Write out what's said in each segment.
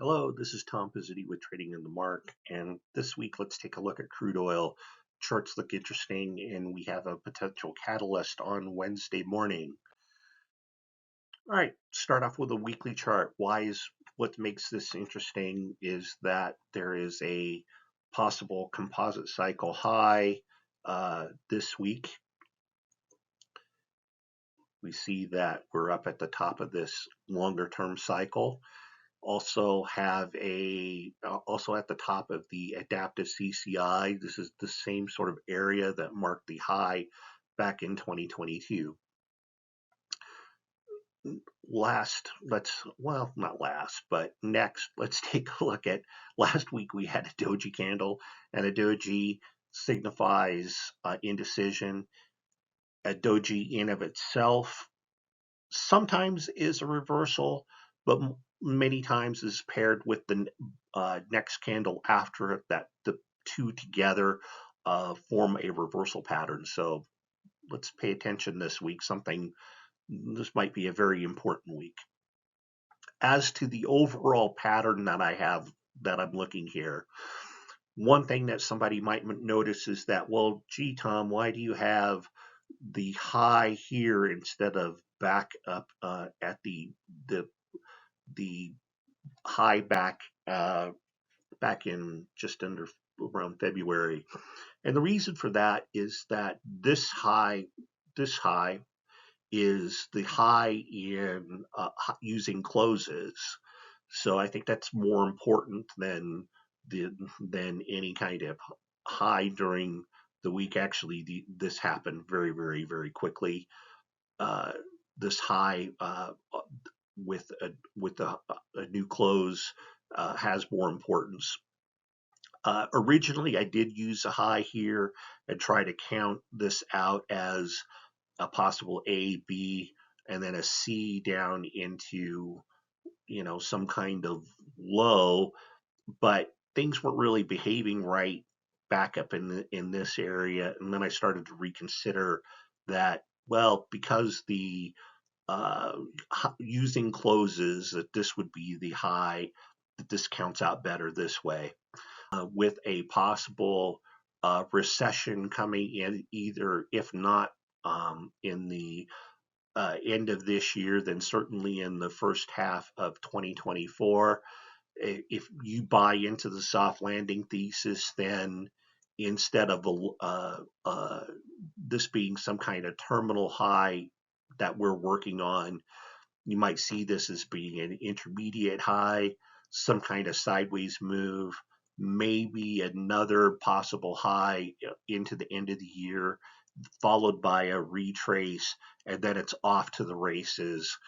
Hello, this is Tom Pizzuti with Trading in the Mark, and this week let's take a look at crude oil. Charts look interesting, and we have a potential catalyst on Wednesday morning. All right, start off with a weekly chart. What makes this interesting is that there is a possible composite cycle high this week. We see that we're up at the top of this longer term cycle. Also at the top of the adaptive CCI. This is the same sort of area that marked the high back in 2022. Next, let's take a look at last week. We had a doji candle, and a doji signifies indecision. A doji in of itself sometimes is a reversal, but many times is paired with the next candle after it, that the two together form a reversal pattern. So let's pay attention this week. This might be a very important week. As to the overall pattern that I'm looking here, one thing that somebody might notice is that, well, gee, Tom, why do you have the high here instead of back up at the high back in just under around February? And the reason for that is that this high is the high in using closes. So I think that's more important than any kind of high during the week. Actually, this happened very, very, very quickly. This high with a new close has more importance. Originally, I did use a high here and try to count this out as a possible A, B, and then a C down into some kind of low, but things weren't really behaving right back up in this area. And then I started to reconsider that, well, because the using closes, that this would be the high, that this counts out better this way. With a possible recession coming in, either if not in the end of this year, then certainly in the first half of 2024. If you buy into the soft landing thesis, then instead of this being some kind of terminal high that we're working on, you might see this as being an intermediate high, some kind of sideways move, maybe another possible high into the end of the year, followed by a retrace, and then it's off to the races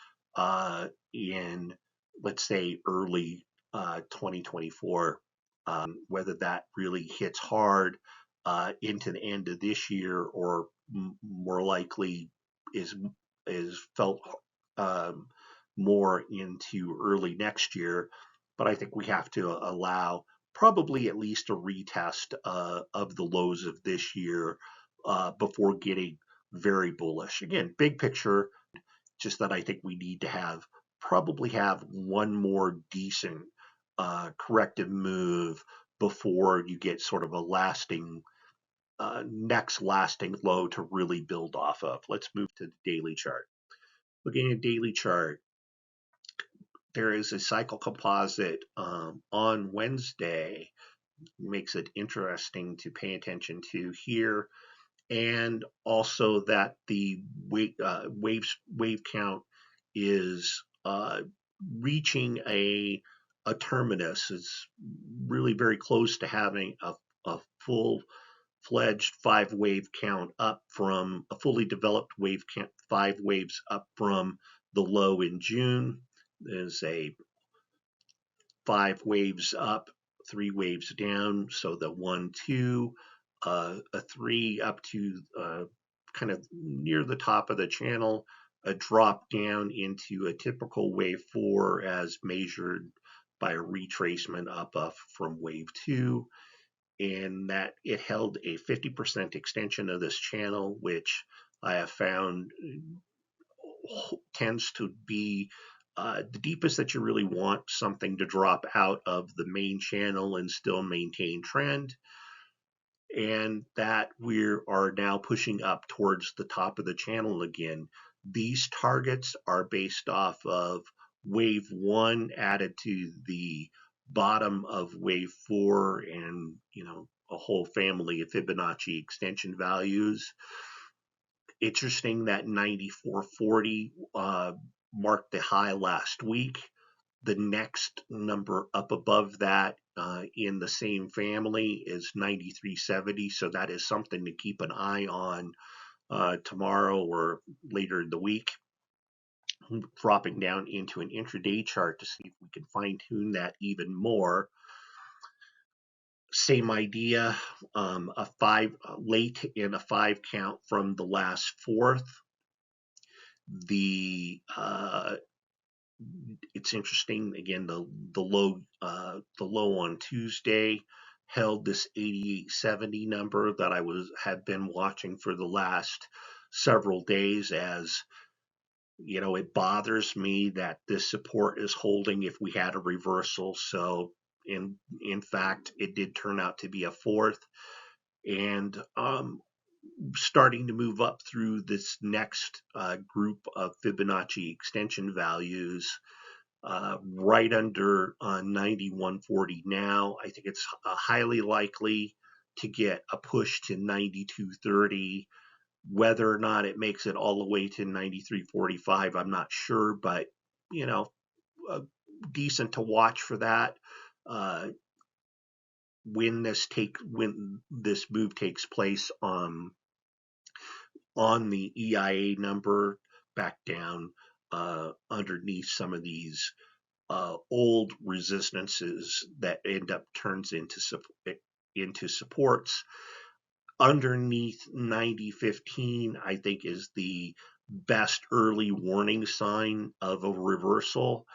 in, let's say, early 2024. Whether that really hits hard into the end of this year, or more likely is felt more into early next year. But I think we have to allow probably at least a retest of the lows of this year before getting very bullish. Again, big picture, just that I think we need to probably have one more decent corrective move before you get sort of a next lasting low to really build off of. Let's move to the daily chart. Looking at daily chart, there is a cycle composite on Wednesday. Makes it interesting to pay attention to here, and also that the wave count is reaching a terminus. It's really very close to having a full-fledged 5-wave count up from a fully developed wave count, 5 waves up from the low in June. There's a 5 waves up, 3 waves down, so the 1, 2, a 3 up to kind of near the top of the channel, a drop down into a typical wave 4 as measured by a retracement up from wave 2, and that it held a 50% extension of this channel, which I have found tends to be The deepest that you really want something to drop out of the main channel and still maintain trend, and that we are now pushing up towards the top of the channel again. These targets are based off of wave 1 added to the bottom of wave 4, and a whole family of Fibonacci extension values. Interesting that 94.40 marked the high last week. The next number up above that in the same family is 93.70, so that is something to keep an eye on tomorrow or later in the week. Dropping down into an intraday chart to see if we can fine tune that even more. Same idea, a 5 late in a 5 count from the last fourth. It's interesting again, the low on Tuesday held this 88.70 number that I have been watching for the last several days. As it bothers me that this support is holding if we had a reversal. So in fact, it did turn out to be a fourth, and starting to move up through this next group of Fibonacci extension values, right under 91.40 now. I think it's highly likely to get a push to 92.30. Whether or not it makes it all the way to 93.45, I'm not sure, but decent to watch for that. When this move takes place on the EIA number, back down underneath some of these old resistances that end up turns into supports. Underneath 90.15, I think, is the best early warning sign of a reversal.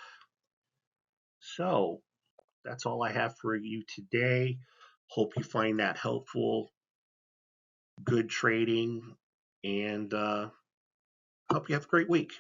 So that's all I have for you today. Hope you find that helpful. Good trading, and hope you have a great week.